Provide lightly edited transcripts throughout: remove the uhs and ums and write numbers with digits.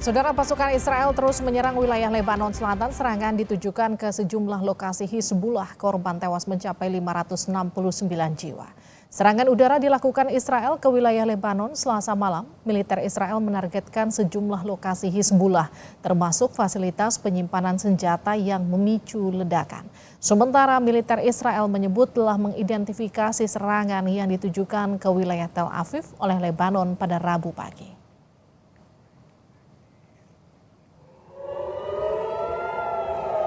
Saudara, pasukan Israel terus menyerang wilayah Lebanon Selatan. Serangan ditujukan ke sejumlah lokasi Hizbullah. Korban tewas mencapai 569 jiwa. Serangan udara dilakukan Israel ke wilayah Lebanon Selasa malam. Militer Israel menargetkan sejumlah lokasi Hizbullah, termasuk fasilitas penyimpanan senjata yang memicu ledakan. Sementara militer Israel menyebut telah mengidentifikasi serangan yang ditujukan ke wilayah Tel Aviv oleh Lebanon pada Rabu pagi.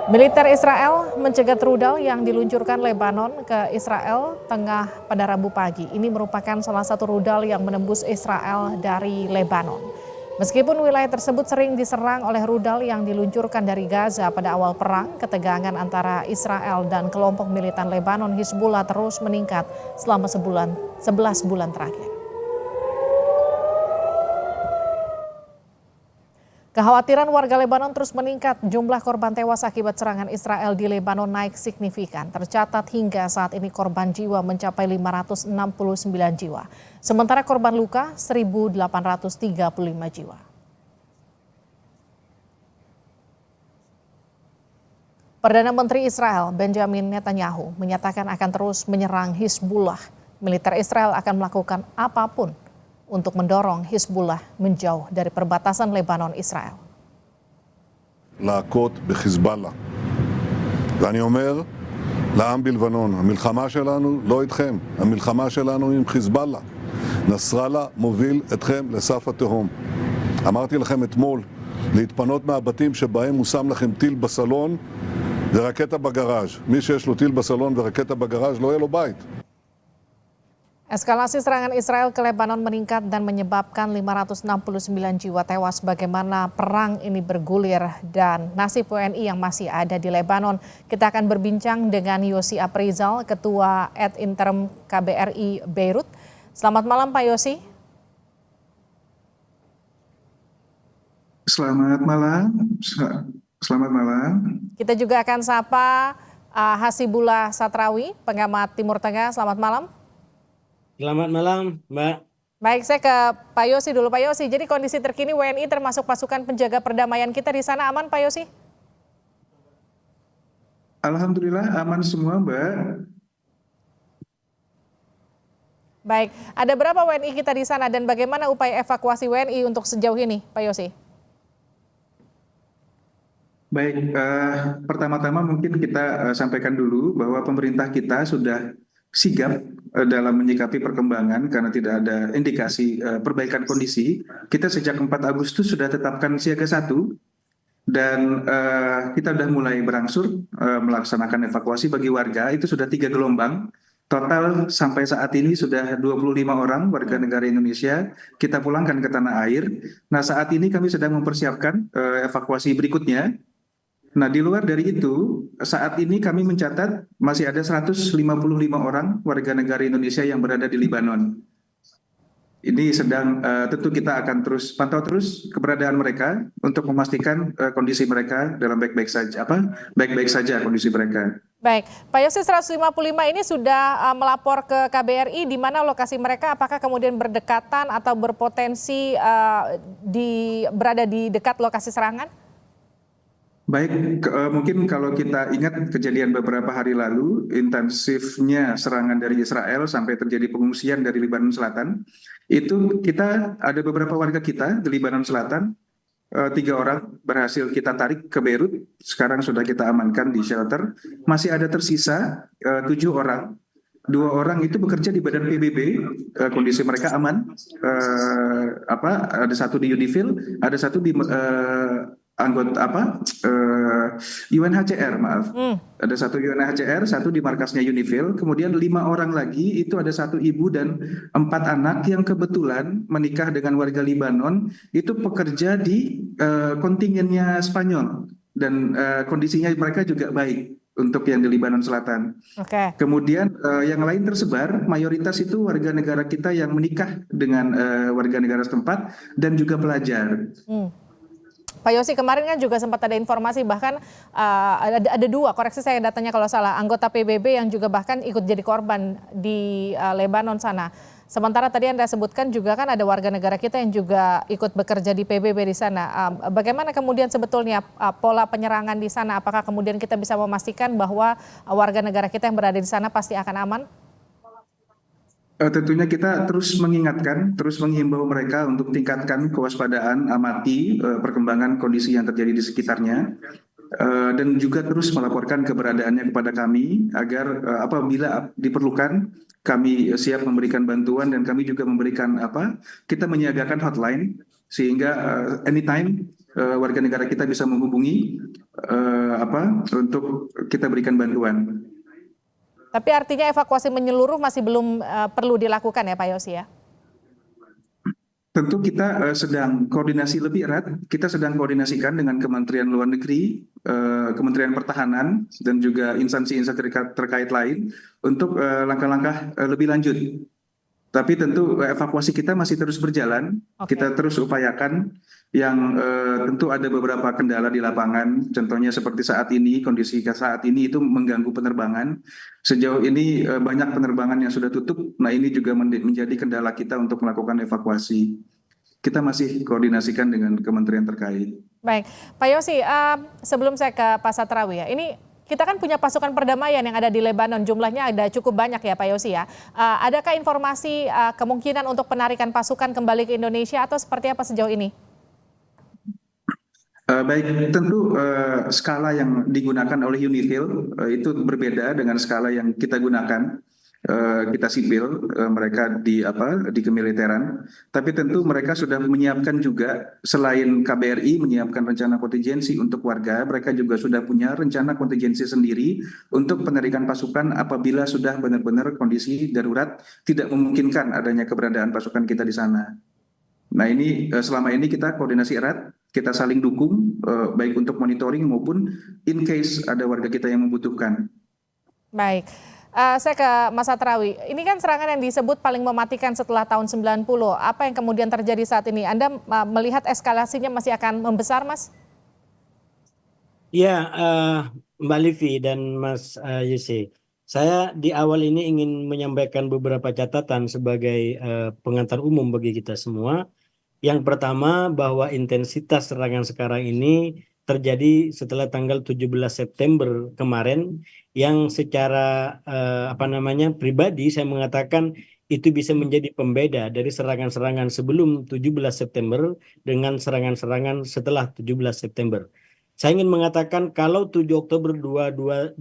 Militer Israel mencegat rudal yang diluncurkan Lebanon ke Israel Tengah pada Rabu pagi. Ini merupakan salah satu rudal yang menembus Israel dari Lebanon. Meskipun wilayah tersebut sering diserang oleh rudal yang diluncurkan dari Gaza pada awal perang, ketegangan antara Israel dan kelompok militan Lebanon Hizbullah terus meningkat selama 11 bulan terakhir. Kekhawatiran warga Lebanon terus meningkat. Jumlah korban tewas akibat serangan Israel di Lebanon naik signifikan. Tercatat hingga saat ini korban jiwa mencapai 569 jiwa. Sementara korban luka 1.835 jiwa. Perdana Menteri Israel Benjamin Netanyahu menyatakan akan terus menyerang Hizbullah. Militer Israel akan melakukan apapun untuk mendorong Hizbullah menjauh dari perbatasan Lebanon Israel. להכות בחיזבאללה. ואני אומר לעם בלבנון, המלחמה שלנו לא איתכם, המלחמה שלנו עם חיזבאללה. נסראללה מוביל אתכם לסף התהום. אמרתי לכם אתמול להתפנות מהבתים שבהם הוא שם לכם טיל בסלון ורקטה בגראז'. מי שיש לו טיל בסלון ורקטה בגראז' לא יהיה לו בית. Eskalasi serangan Israel ke Lebanon meningkat dan menyebabkan 569 jiwa tewas. Bagaimana perang ini bergulir dan nasib WNI yang masih ada di Lebanon. Kita akan berbincang dengan Yosi Aprizal, Ketua Ad Interim KBRI Beirut. Selamat malam Pak Yosi. Selamat malam. Selamat malam. Kita juga akan sapa Hasibullah Satrawi, pengamat Timur Tengah. Selamat malam. Selamat malam, Mbak. Baik, saya ke Pak Yosi dulu. Pak Yosi, jadi kondisi terkini WNI termasuk pasukan penjaga perdamaian kita di sana aman, Pak Yosi? Alhamdulillah aman semua, Mbak. Baik, ada berapa WNI kita di sana dan bagaimana upaya evakuasi WNI untuk sejauh ini, Pak Yosi? Baik, pertama-tama mungkin kita sampaikan dulu bahwa pemerintah kita sudah sigap dalam menyikapi perkembangan karena tidak ada indikasi perbaikan kondisi. Kita sejak 4 Agustus sudah tetapkan siaga 1 dan kita sudah mulai berangsur melaksanakan evakuasi bagi warga. Itu sudah 3 gelombang. Total sampai saat ini sudah 25 orang warga negara Indonesia kita pulangkan ke tanah air. Nah, saat ini kami sedang mempersiapkan evakuasi berikutnya. Nah, di luar dari itu, saat ini kami mencatat masih ada 155 orang warga negara Indonesia yang berada di Lebanon. Ini sedang tentu kita akan terus pantau terus keberadaan mereka untuk memastikan kondisi mereka dalam baik-baik saja kondisi mereka. Baik, Pak Yosi, 155 ini sudah melapor ke KBRI di mana lokasi mereka, apakah kemudian berdekatan atau berpotensi berada di dekat lokasi serangan? Baik, mungkin kalau kita ingat kejadian beberapa hari lalu, intensifnya serangan dari Israel sampai terjadi pengungsian dari Lebanon Selatan, itu kita ada beberapa warga kita di Lebanon Selatan, 3 orang berhasil kita tarik ke Beirut, sekarang sudah kita amankan di shelter, masih ada tersisa 7 orang. 2 orang itu bekerja di badan PBB, kondisi mereka aman, ada satu di Unifil, ada satu di UNHCR, maaf. Ada satu UNHCR, satu di markasnya Unifil, kemudian 5 orang lagi itu ada 1 ibu dan 4 anak yang kebetulan menikah dengan warga Libanon, itu pekerja di kontingennya Spanyol dan kondisinya mereka juga baik untuk yang di Lebanon Selatan. Okay. Kemudian yang lain tersebar, mayoritas itu warga negara kita yang menikah dengan warga negara setempat dan juga pelajar. Pak Yosi, kemarin kan juga sempat ada informasi bahkan ada 2, koreksi saya datanya kalau salah, anggota PBB yang juga bahkan ikut jadi korban di Lebanon sana. Sementara tadi Anda sebutkan juga kan ada warga negara kita yang juga ikut bekerja di PBB di sana. Bagaimana kemudian sebetulnya pola penyerangan di sana? Apakah kemudian kita bisa memastikan bahwa warga negara kita yang berada di sana pasti akan aman? Tentunya kita terus mengingatkan, terus menghimbau mereka untuk tingkatkan kewaspadaan, amati perkembangan kondisi yang terjadi di sekitarnya, dan juga terus melaporkan keberadaannya kepada kami agar apabila diperlukan kami siap memberikan bantuan dan kami juga memberikan kita menyiagakan hotline sehingga anytime warga negara kita bisa menghubungi untuk kita berikan bantuan. Tapi artinya evakuasi menyeluruh masih belum perlu dilakukan ya Pak Yosi ya? Tentu kita sedang koordinasi lebih erat, kita sedang koordinasikan dengan Kementerian Luar Negeri, Kementerian Pertahanan, dan juga instansi-instansi terkait lain untuk langkah-langkah lebih lanjut. Tapi tentu evakuasi kita masih terus berjalan, kita terus upayakan yang tentu ada beberapa kendala di lapangan, contohnya seperti saat ini, kondisi saat ini itu mengganggu penerbangan. Sejauh ini banyak penerbangan yang sudah tutup, nah ini juga menjadi kendala kita untuk melakukan evakuasi. Kita masih koordinasikan dengan kementerian terkait. Baik, Pak Yosi, sebelum saya ke Pak Satrawi ya, ini kita kan punya pasukan perdamaian yang ada di Lebanon, jumlahnya ada cukup banyak ya Pak Yosi ya. Adakah informasi kemungkinan untuk penarikan pasukan kembali ke Indonesia atau seperti apa sejauh ini? Baik, tentu skala yang digunakan oleh UNIFIL itu berbeda dengan skala yang kita gunakan. Kita sipil, mereka di kemiliteran, tapi tentu mereka sudah menyiapkan juga selain KBRI menyiapkan rencana kontingensi untuk warga, mereka juga sudah punya rencana kontingensi sendiri untuk penarikan pasukan apabila sudah benar-benar kondisi darurat tidak memungkinkan adanya keberadaan pasukan kita di sana. Nah ini selama ini kita koordinasi erat, kita saling dukung baik untuk monitoring maupun in case ada warga kita yang membutuhkan. Baik. Saya ke Mas Satrawi, ini kan serangan yang disebut paling mematikan setelah tahun 90. Apa yang kemudian terjadi saat ini? Anda melihat eskalasinya masih akan membesar, Mas? Ya, Mbak Livi dan Mas Yose, saya di awal ini ingin menyampaikan beberapa catatan sebagai pengantar umum bagi kita semua. Yang pertama, bahwa intensitas serangan sekarang ini terjadi setelah tanggal 17 September kemarin, yang secara pribadi saya mengatakan itu bisa menjadi pembeda dari serangan-serangan sebelum 17 September dengan serangan-serangan setelah 17 September. Saya ingin mengatakan kalau 7 Oktober 2023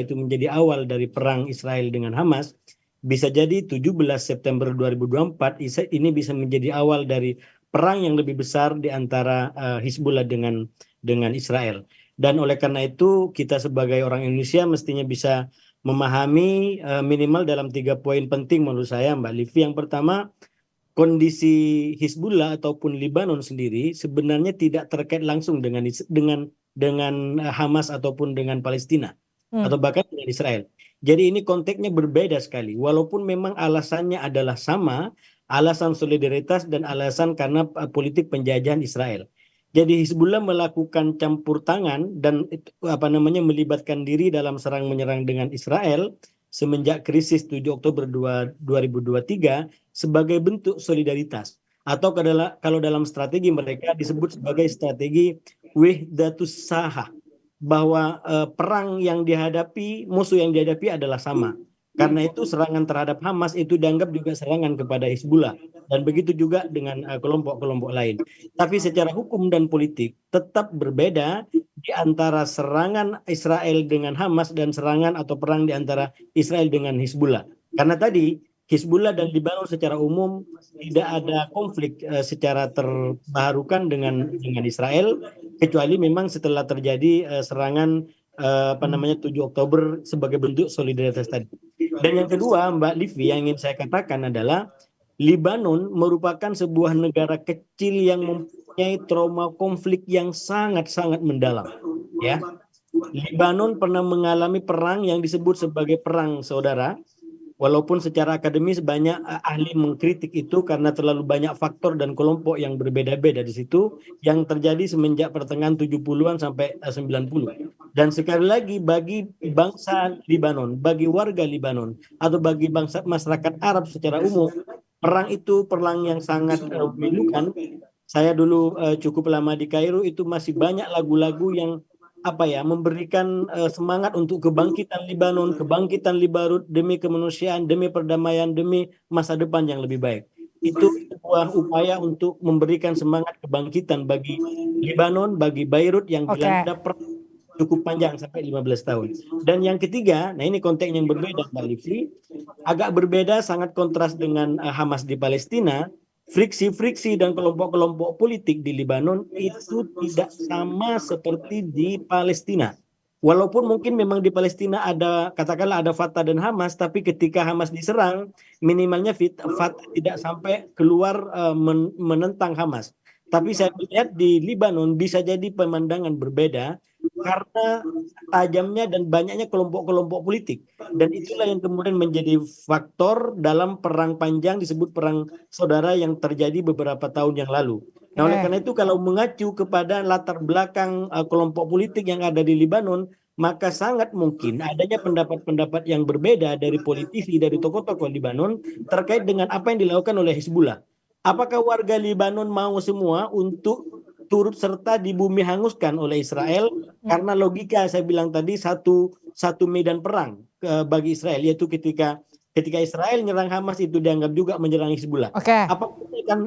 itu menjadi awal dari perang Israel dengan Hamas, bisa jadi 17 September 2024 ini bisa menjadi awal dari perang yang lebih besar di antara Hizbullah dengan Israel. Dan oleh karena itu kita sebagai orang Indonesia mestinya bisa memahami minimal dalam 3 poin penting menurut saya Mbak Livi. Yang pertama, kondisi Hizbullah ataupun Lebanon sendiri sebenarnya tidak terkait langsung dengan Hamas ataupun dengan Palestina atau bahkan dengan Israel. Jadi ini konteksnya berbeda sekali. Walaupun memang alasannya adalah sama, alasan solidaritas dan alasan karena politik penjajahan Israel. Jadi Hizbullah melakukan campur tangan dan melibatkan diri dalam serang menyerang dengan Israel semenjak krisis 7 Oktober 2023 sebagai bentuk solidaritas. Atau kalau dalam strategi mereka disebut sebagai strategi wahdatus sahah, bahwa perang yang dihadapi, musuh yang dihadapi adalah sama. Karena itu serangan terhadap Hamas itu dianggap juga serangan kepada Hizbullah. Dan begitu juga dengan kelompok-kelompok lain. Tapi secara hukum dan politik tetap berbeda di antara serangan Israel dengan Hamas dan serangan atau perang di antara Israel dengan Hizbullah. Karena tadi Hizbullah dan Lebanon secara umum tidak ada konflik secara terbarukan dengan Israel, kecuali memang setelah terjadi serangan 7 Oktober sebagai bentuk solidaritas tadi. Dan yang kedua, Mbak Livi, yang ingin saya katakan adalah Lebanon merupakan sebuah negara kecil yang mempunyai trauma konflik yang sangat-sangat mendalam. Ya, Lebanon pernah mengalami perang yang disebut sebagai perang saudara, Walaupun secara akademis banyak ahli mengkritik itu karena terlalu banyak faktor dan kelompok yang berbeda-beda di situ yang terjadi semenjak pertengahan 70-an sampai 90. Dan sekali lagi bagi bangsa Libanon, bagi warga Libanon atau bagi bangsa masyarakat Arab secara umum, perang itu perang yang sangat memilukan. Saya dulu cukup lama di Kairo, itu masih banyak lagu-lagu yang memberikan semangat untuk kebangkitan Libanon demi kemanusiaan, demi perdamaian, demi masa depan yang lebih baik. Itu sebuah upaya untuk memberikan semangat kebangkitan bagi Libanon, bagi Beirut yang dilanda perang cukup panjang sampai 15 tahun. Dan yang ketiga, nah ini konteks yang berbeda Mbak Livy, agak berbeda, sangat kontras dengan Hamas di Palestina. Friksi-friksi dan kelompok-kelompok politik di Libanon itu tidak sama seperti di Palestina. Walaupun mungkin memang di Palestina ada, katakanlah ada Fatah dan Hamas, tapi ketika Hamas diserang, minimalnya Fatah tidak sampai keluar menentang Hamas. Tapi saya lihat di Libanon bisa jadi pemandangan berbeda karena tajamnya dan banyaknya kelompok-kelompok politik. Dan itulah yang kemudian menjadi faktor dalam perang panjang disebut perang saudara yang terjadi beberapa tahun yang lalu. Nah, oleh karena itu kalau mengacu kepada latar belakang kelompok politik yang ada di Libanon, maka sangat mungkin adanya pendapat-pendapat yang berbeda dari politisi, dari tokoh-tokoh Libanon terkait dengan apa yang dilakukan oleh Hizbullah. Apakah warga Libanon mau semua untuk turut serta di bumi hanguskan oleh Israel? Karena logika saya bilang tadi satu medan perang bagi Israel, yaitu ketika Israel menyerang Hamas itu dianggap juga menyerang Hizbullah. Apakah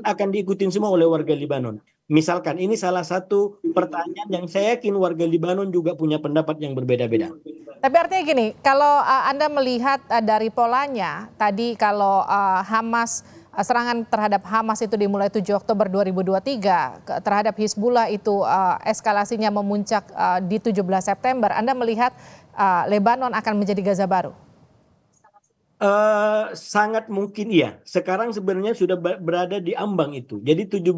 akan diikutin semua oleh warga Libanon? Misalkan ini salah satu pertanyaan yang saya yakin warga Libanon juga punya pendapat yang berbeda-beda. Tapi artinya gini, kalau Anda melihat dari polanya tadi, kalau serangan terhadap Hamas itu dimulai 7 Oktober 2023, terhadap Hizbullah itu eskalasinya memuncak di 17 September. Anda melihat Lebanon akan menjadi Gaza baru? Sangat mungkin iya. Sekarang sebenarnya sudah berada di ambang itu. Jadi 17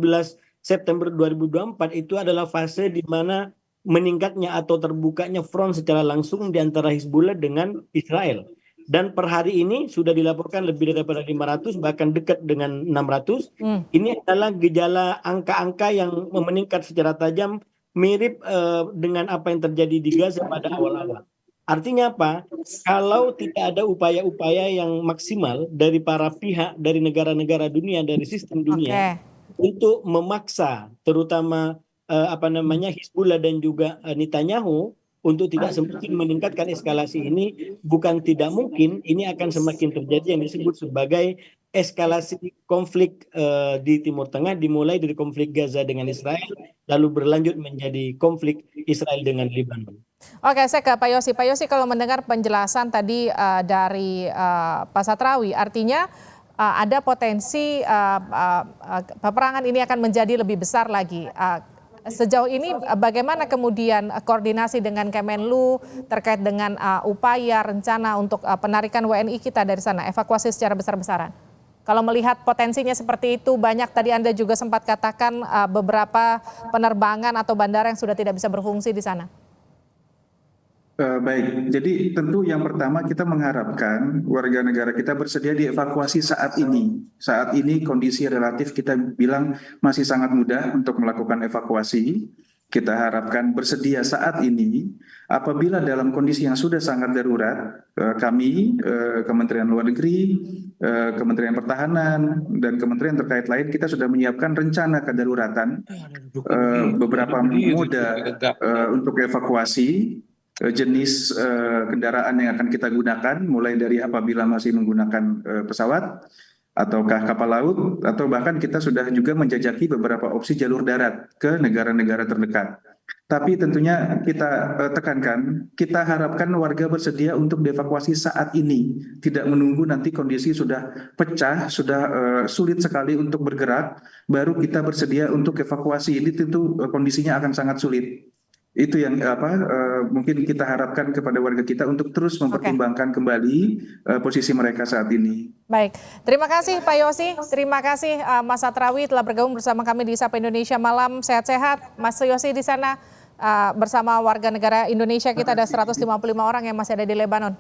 September 2024 itu adalah fase di mana meningkatnya atau terbukanya front secara langsung di antara Hizbullah dengan Israel. Dan per hari ini sudah dilaporkan lebih daripada 500, bahkan dekat dengan 600. Ini adalah gejala angka-angka yang meningkat secara tajam, mirip dengan apa yang terjadi di Gaza pada awal-awal. Artinya apa? Kalau tidak ada upaya-upaya yang maksimal dari para pihak, dari negara-negara dunia, dari sistem dunia, untuk memaksa terutama Hizbullah dan juga Netanyahu untuk tidak semakin meningkatkan eskalasi ini, bukan tidak mungkin ini akan semakin terjadi yang disebut sebagai eskalasi konflik di Timur Tengah, dimulai dari konflik Gaza dengan Israel, lalu berlanjut menjadi konflik Israel dengan Lebanon. Oke, saya ke Pak Yosi. Pak Yosi, kalau mendengar penjelasan tadi dari Pak Satrawi, artinya ada potensi peperangan ini akan menjadi lebih besar lagi. Sejauh ini bagaimana kemudian koordinasi dengan Kemenlu terkait dengan upaya rencana untuk penarikan WNI kita dari sana, evakuasi secara besar-besaran? Kalau melihat potensinya seperti itu, banyak tadi Anda juga sempat katakan beberapa penerbangan atau bandara yang sudah tidak bisa berfungsi di sana. Baik, jadi tentu yang pertama kita mengharapkan warga negara kita bersedia dievakuasi saat ini. Saat ini kondisi relatif kita bilang masih sangat mudah untuk melakukan evakuasi. Kita harapkan bersedia saat ini. Apabila dalam kondisi yang sudah sangat darurat, kami, Kementerian Luar Negeri, Kementerian Pertahanan, dan kementerian terkait lain, kita sudah menyiapkan rencana kedaruratan beberapa moda untuk evakuasi. Jenis kendaraan yang akan kita gunakan, mulai dari apabila masih menggunakan pesawat ataukah kapal laut, atau bahkan kita sudah juga menjajaki beberapa opsi jalur darat ke negara-negara terdekat. Tapi tentunya kita tekankan, kita harapkan warga bersedia untuk dievakuasi saat ini, tidak menunggu nanti kondisi sudah pecah, sudah sulit sekali untuk bergerak, baru kita bersedia untuk evakuasi. Ini tentu kondisinya akan sangat sulit. Itu yang mungkin kita harapkan kepada warga kita untuk terus mempertimbangkan kembali posisi mereka saat ini. Baik, terima kasih Pak Yosi, terima kasih Mas Satrawi telah bergabung bersama kami di Sapa Indonesia Malam. Sehat-sehat Mas Yosi di sana bersama warga negara Indonesia kita, ada 155 orang yang masih ada di Lebanon.